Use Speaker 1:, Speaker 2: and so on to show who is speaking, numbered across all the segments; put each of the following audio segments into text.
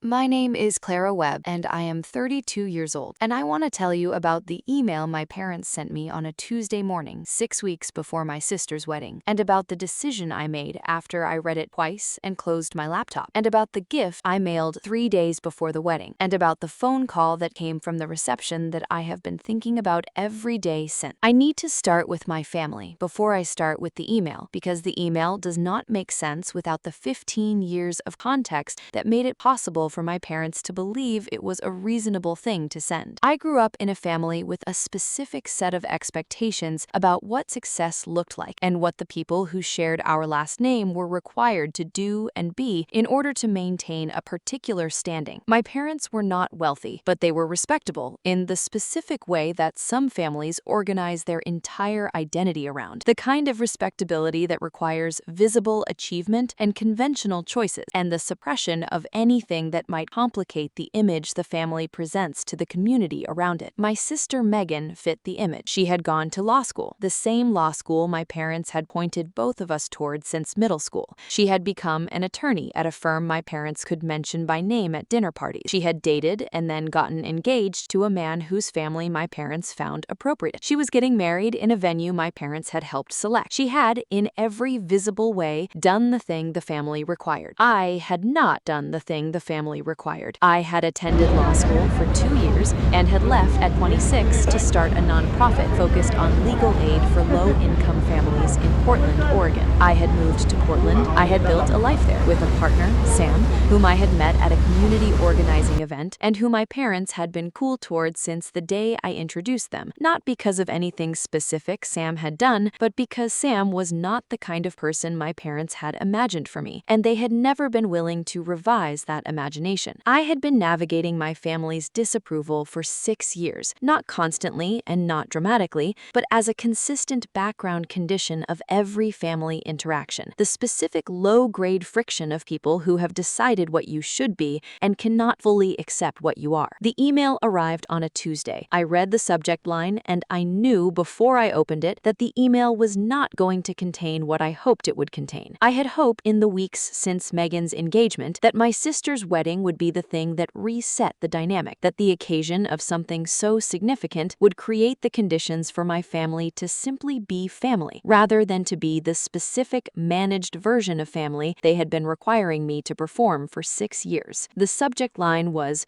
Speaker 1: My name is Clara Webb, and I am 32 years old. And I want to tell you about the email my parents sent me on a Tuesday morning, 6 weeks before my sister's wedding, and about the decision I made after I read it twice and closed my laptop, and about the gift I mailed 3 days before the wedding, and about the phone call that came from the reception that I have been thinking about every day since. I need to start with my family before I start with the email, because the email does not make sense without the 15 years of context that made it possible for my parents to believe it was a reasonable thing to send. I grew up in a family with a specific set of expectations about what success looked like and what the people who shared our last name were required to do and be in order to maintain a particular standing. My parents were not wealthy, but they were respectable in the specific way that some families organize their entire identity around, the kind of respectability that requires visible achievement and conventional choices, and the suppression of anything that might complicate the image the family presents to the community around it. My sister Megan fit the image. She had gone to law school, the same law school my parents had pointed both of us toward since middle school. She had become an attorney at a firm my parents could mention by name at dinner parties. She had dated and then gotten engaged to a man whose family my parents found appropriate. She was getting married in a venue my parents had helped select. She had, in every visible way, done the thing the family required. I had not done the thing the family required. I had attended law school for 2 years and had left at 26 to start a nonprofit focused on legal aid for low-income families in Portland, Oregon. I had moved to Portland. I had built a life there with a partner, Sam, whom I had met at a community organizing event and who my parents had been cool towards since the day I introduced them, not because of anything specific Sam had done, but because Sam was not the kind of person my parents had imagined for me, and they had never been willing to revise that imagination. I had been navigating my family's disapproval for 6 years, not constantly and not dramatically, but as a consistent background condition of every family interaction, the specific low-grade friction of people who have decided what you should be and cannot fully accept what you are. The email arrived on a Tuesday. I read the subject line, and I knew before I opened it that the email was not going to contain what I hoped it would contain. I had hoped in the weeks since Megan's engagement that my sister's wedding would be the thing that reset the dynamic, that the occasion of something so significant would create the conditions for my family to simply be family, rather than to be the specific managed version of family they had been requiring me to perform for 6 years. The subject line was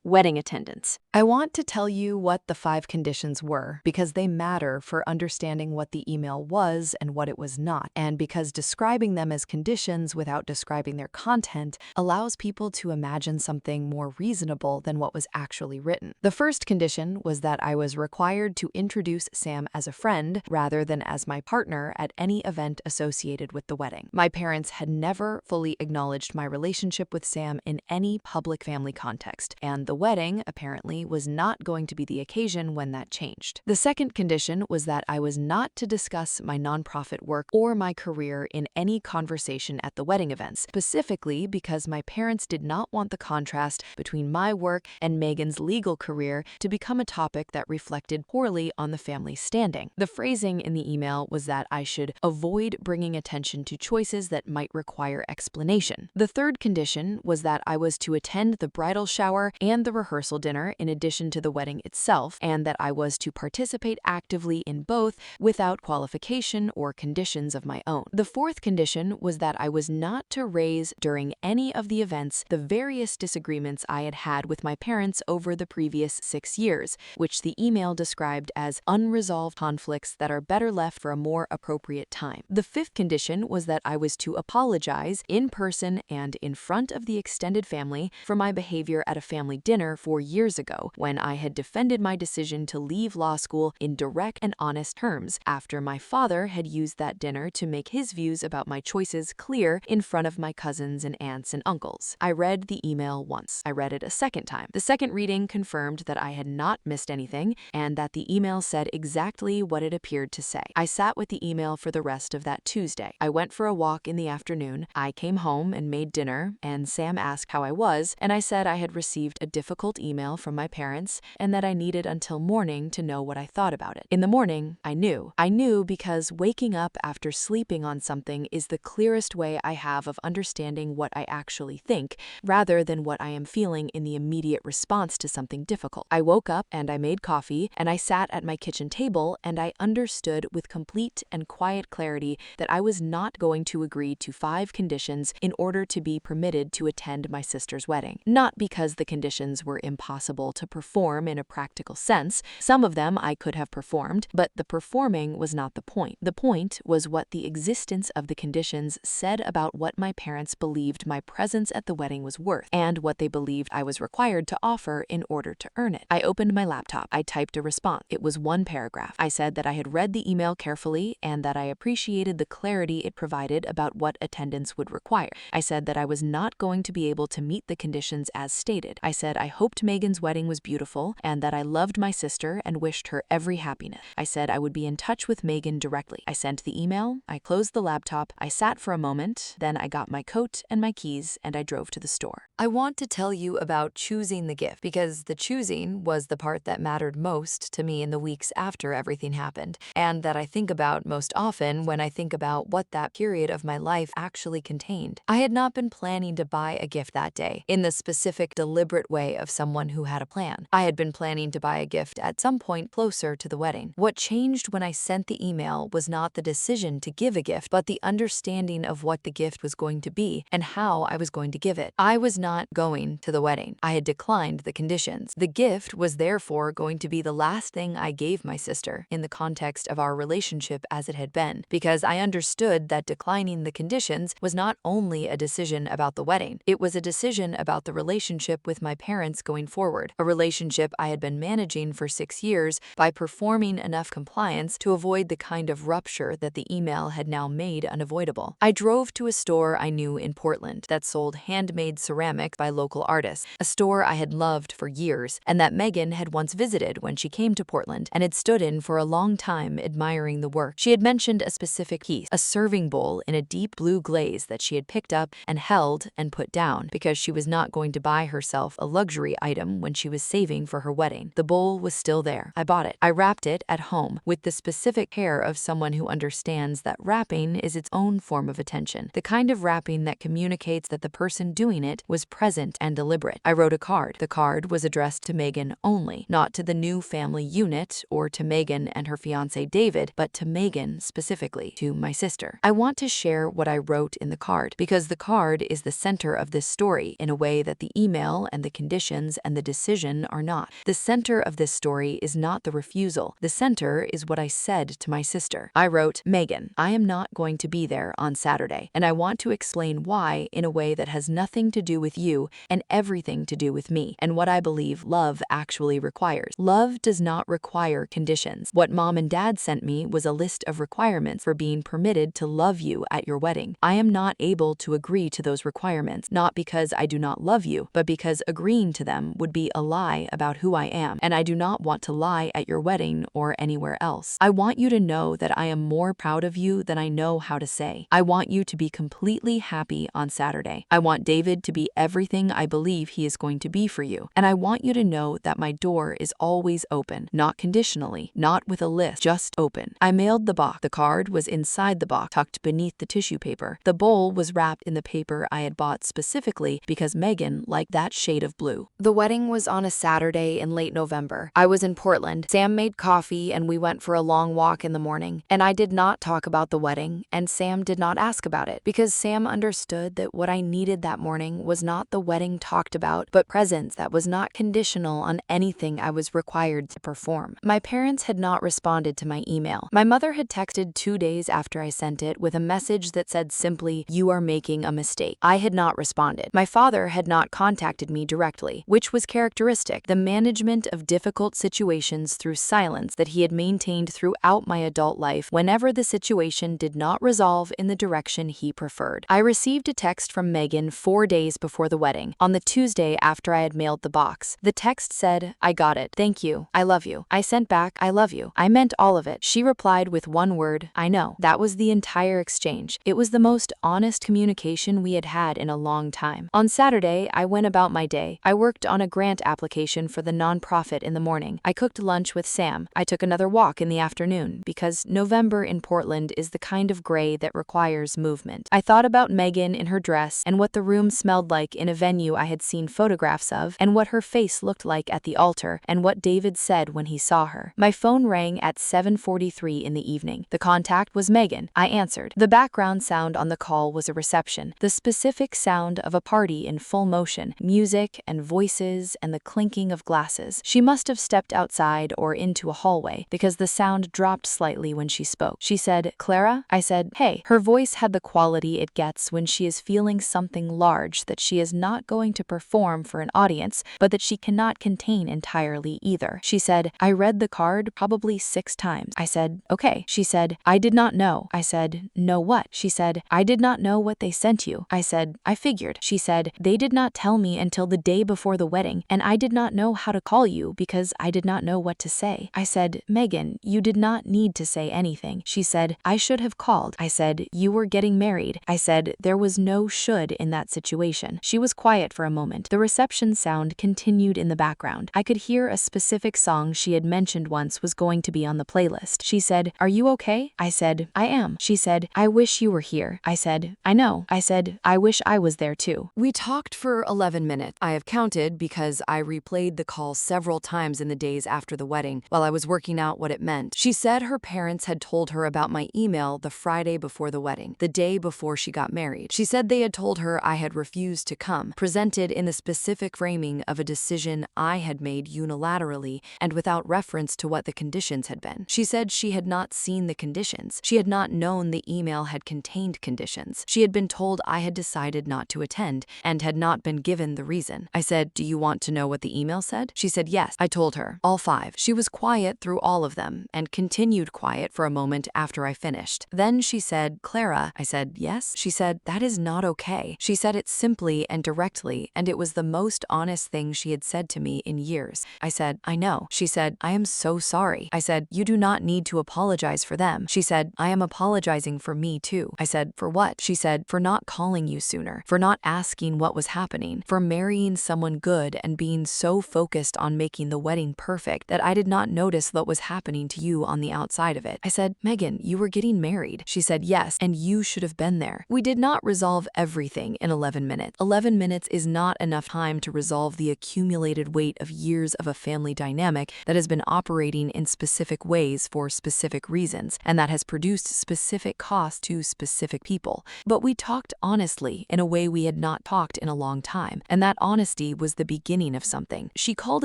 Speaker 1: wedding attendance.
Speaker 2: I want to tell you what the 5 conditions were because they matter for understanding what the email was and what it was not, and because describing them as conditions without describing their content allows people to imagine something more reasonable than what was actually written. The first condition was that I was required to introduce Sam as a friend rather than as my partner at any event associated with the wedding. My parents had never fully acknowledged my relationship with Sam in any public family context, and the wedding, apparently, was not going to be the occasion when that changed. The second condition was that I was not to discuss my nonprofit work or my career in any conversation at the wedding events, specifically because my parents did not want the contrast between my work and Megan's legal career to become a topic that reflected poorly on the family's standing. The phrasing in the email was that I should avoid bringing attention to choices that might require explanation. The third condition was that I was to attend the bridal shower and the rehearsal dinner in addition to the wedding itself, and that I was to participate actively in both without qualification or conditions of my own. The fourth condition was that I was not to raise during any of the events the various disagreements I had had with my parents over the previous 6 years, which the email described as unresolved conflicts that are better left for a more appropriate time. The fifth condition was that I was to apologize in person and in front of the extended family for my behavior at a family dinner 4 years ago, when I had defended my decision to leave law school in direct and honest terms after my father had used that dinner to make his views about my choices clear in front of my cousins and aunts and uncles. I read the email once. I read it a second time. The second reading confirmed that I had not missed anything and that the email said exactly what it appeared to say. I sat with the email for the rest of that Tuesday. I went for a walk in the afternoon. I came home and made dinner, and Sam asked how I was, and I said I had received a difficult email from my parents and that I needed until morning to know what I thought about it. In the morning, I knew. I knew because waking up after sleeping on something is the clearest way I have of understanding what I actually think, rather rather than what I am feeling in the immediate response to something difficult. I woke up and I made coffee and I sat at my kitchen table and I understood with complete and quiet clarity that I was not going to agree to 5 conditions in order to be permitted to attend my sister's wedding. Not because the conditions were impossible to perform in a practical sense. Some of them I could have performed, but the performing was not the point. The point was what the existence of the conditions said about what my parents believed my presence at the wedding was worth, and what they believed I was required to offer in order to earn it. I opened my laptop. I typed a response. It was 1 paragraph. I said that I had read the email carefully and that I appreciated the clarity it provided about what attendance would require. I said that I was not going to be able to meet the conditions as stated. I said I hoped Megan's wedding was beautiful and that I loved my sister and wished her every happiness. I said I would be in touch with Megan directly. I sent the email. I closed the laptop. I sat for a moment. Then I got my coat and my keys and I drove to the store. I want to tell you about choosing the gift because the choosing was the part that mattered most to me in the weeks after everything happened, and that I think about most often when I think about what that period of my life actually contained. I had not been planning to buy a gift that day in the specific, deliberate way of someone who had a plan. I had been planning to buy a gift at some point closer to the wedding. What changed when I sent the email was not the decision to give a gift, but the understanding of what the gift was going to be and how I was going to give it. I was not going to the wedding. I had declined the conditions. The gift was therefore going to be the last thing I gave my sister in the context of our relationship as it had been, because I understood that declining the conditions was not only a decision about the wedding, it was a decision about the relationship with my parents going forward, a relationship I had been managing for 6 years by performing enough compliance to avoid the kind of rupture that the email had now made unavoidable. I drove to a store I knew in Portland that sold handmade ceramics by local artists, a store I had loved for years and that Megan had once visited when she came to Portland and had stood in for a long time admiring the work. She had mentioned a specific piece, a serving bowl in a deep blue glaze that she had picked up and held and put down because she was not going to buy herself a luxury item when she was saving for her wedding. The bowl was still there. I bought it. I wrapped it at home with the specific care of someone who understands that wrapping is its own form of attention, the kind of wrapping that communicates that the person doing it was present and deliberate. I wrote a card. The card was addressed to Megan only, not to the new family unit or to Megan and her fiancé David, but to Megan specifically, to my sister. I want to share what I wrote in the card because the card is the center of this story in a way that the email and the conditions and the decision are not. The center of this story is not the refusal. The center is what I said to my sister. I wrote, Megan, I am not going to be there on Saturday, and I want to explain why in a way that has nothing to do with you and everything to do with me and what I believe love actually requires. Love does not require conditions. What mom and dad sent me was a list of requirements for being permitted to love you at your wedding. I am not able to agree to those requirements, not because I do not love you, but because agreeing to them would be a lie about who I am, and I do not want to lie at your wedding or anywhere else. I want you to know that I am more proud of you than I know how to say. I want you to be completely happy on Saturday. I want David to be everything I believe he is going to be for you, and I want you to know that my door is always open, not conditionally, not with a list, just open. I mailed the box. The card was inside the box, tucked beneath the tissue paper. The bowl was wrapped in the paper I had bought specifically because Megan liked that shade of blue. The wedding was on a Saturday in late November. I was in Portland. Sam made coffee and we went for a long walk in the morning, and I did not talk about the wedding, and Sam did not ask about it because Sam understood that what I needed that morning was not the wedding talked about, but presence that was not conditional on anything I was required to perform. My parents had not responded to my email. My mother had texted 2 days after I sent it with a message that said simply, "You are making a mistake." I had not responded. My father had not contacted me directly, which was characteristic, the management of difficult situations through silence that he had maintained throughout my adult life whenever the situation did not resolve in the direction he preferred. I received a text from Megan 4 days before the wedding, on the Tuesday after I had mailed the box. The text said, "I got it. Thank you. I love you." I sent back, "I love you." I meant all of it. She replied with one word, "I know." That was the entire exchange. It was the most honest communication we had had in a long time. On Saturday, I went about my day. I worked on a grant application for the nonprofit in the morning. I cooked lunch with Sam. I took another walk in the afternoon because November in Portland is the kind of gray that requires movement. I thought about Megan in her dress and what the room smelled sounded like in a venue I had seen photographs of, and what her face looked like at the altar, and what David said when he saw her. My phone rang at 7:43 in the evening. The contact was Megan. I answered. The background sound on the call was a reception, the specific sound of a party in full motion, music and voices and the clinking of glasses. She must have stepped outside or into a hallway, because the sound dropped slightly when she spoke. She said, "Clara?" I said, "Hey." Her voice had the quality it gets when she is feeling something large that she is not going to perform for an audience, but that she cannot contain entirely either. She said, "I read the card probably 6 times. I said, "Okay." She said, "I did not know." I said, "Know what?" She said, "I did not know what they sent you." I said, "I figured." She said, "They did not tell me until the day before the wedding, and I did not know how to call you because I did not know what to say." I said, "Megan, you did not need to say anything." She said, "I should have called." I said, "You were getting married." I said, "There was no should in that situation." She was quiet for a moment. The reception sound continued in the background. I could hear a specific song she had mentioned once was going to be on the playlist. She said, "Are you okay?" I said, "I am." She said, "I wish you were here." I said, "I know." I said, "I wish I was there too."
Speaker 1: We talked for 11 minutes. I have counted because I replayed the call several times in the days after the wedding while I was working out what it meant. She said her parents had told her about my email the Friday before the wedding, the day before she got married. She said they had told her I had refused to come, presented in the specific framing of a decision I had made unilaterally and without reference to what the conditions had been. She said she had not seen the conditions. She had not known the email had contained conditions. She had been told I had decided not to attend and had not been given the reason. I said, "Do you want to know what the email said?" She said yes. I told her, all 5. She was quiet through all of them and continued quiet for a moment after I finished. Then she said, "Clara." I said, "Yes." She said, "That is not okay." She said it simply and directly, and it was the most honest thing she had said to me in years. I said, "I know." She said, "I am so sorry." I said, "You do not need to apologize for them." She said, "I am apologizing for me too." I said, "For what?" She said, "For not calling you sooner, for not asking what was happening, for marrying someone good and being so focused on making the wedding perfect that I did not notice what was happening to you on the outside of it." I said, "Megan, you were getting married." She said, "Yes, and you should have been there." We did not resolve everything in 11 minutes. 11 minutes is not enough time to resolve the accumulated weight of years of a family dynamic that has been operating in specific ways for specific reasons, and that has produced specific costs to specific people. But we talked honestly in a way we had not talked in a long time, and that honesty was the beginning of something. She called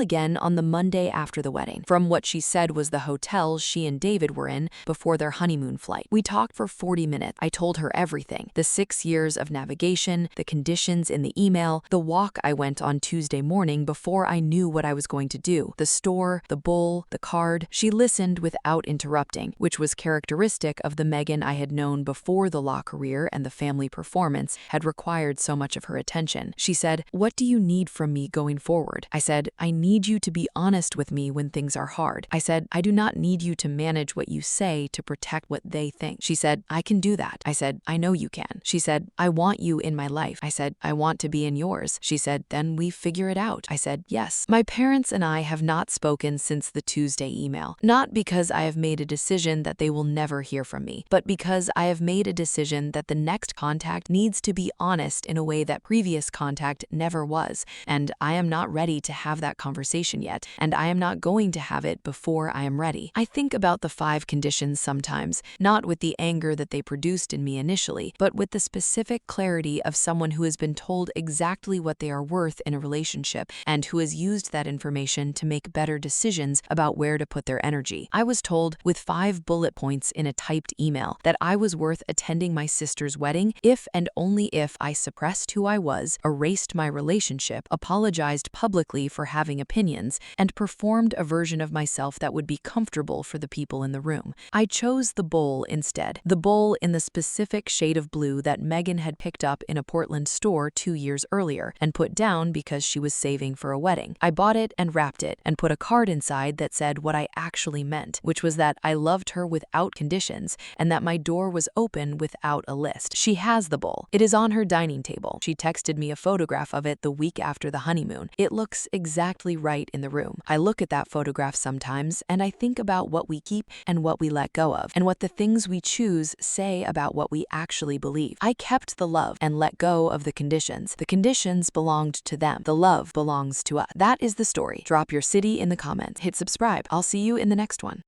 Speaker 1: again on the Monday after the wedding, from what she said was the hotel she and David were in before their honeymoon flight. We talked for 40 minutes. I told her everything: the 6 years of navigation, the conditions in the email, the walk I went on Tuesday morning before I knew what I was going to do, the store, the bowl, the card. She listened without interrupting, which was characteristic of the Megan I had known before the law career and the family performance had required so much of her attention. She said, "What do you need from me going forward?" I said, "I need you to be honest with me when things are hard." I said, "I do not need you to manage what you say to protect what they think." She said, "I can do that." I said, "I know you can." She said, "I want you in my life." I said, "I want to be in yours." She said, "Then we figure it out." I said, "Yes." My parents and I have not spoken since the Tuesday email, not because I have made a decision that they will never hear from me, but because I have made a decision that the next contact needs to be honest in a way that previous contact never was, and I am not ready to have that conversation yet, and I am not going to have it before I am ready. I think about the 5 conditions sometimes, not with the anger that they produced in me initially, but with the specific clarity of someone who has been told exactly what they are worth in a relationship and who has used that information to make better decisions about where to put their energy. I was told, with 5 bullet points in a typed email, that I was worth attending my sister's wedding if and only if I suppressed who I was, erased my relationship, apologized publicly for having opinions, and performed a version of myself that would be comfortable for the people in the room. I chose the bowl instead, the bowl in the specific shade of blue that Megan had picked up in a Portland store 2 years earlier and put down because she was saving for a wedding. I bought it and wrapped it and put a card inside that said what I actually meant, which was that I loved her without conditions and that my door was open without a list. She has the bowl. It is on her dining table. She texted me a photograph of it the week after the honeymoon. It looks exactly right in the room. I look at that photograph sometimes and I think about what we keep and what we let go of, and what the things we choose say about what we actually believe. I kept the love and let go of the conditions
Speaker 2: conditions. The conditions belonged to them. The love belongs to us. That is the story. Drop your city in the comments. Hit subscribe. I'll see you in the next one.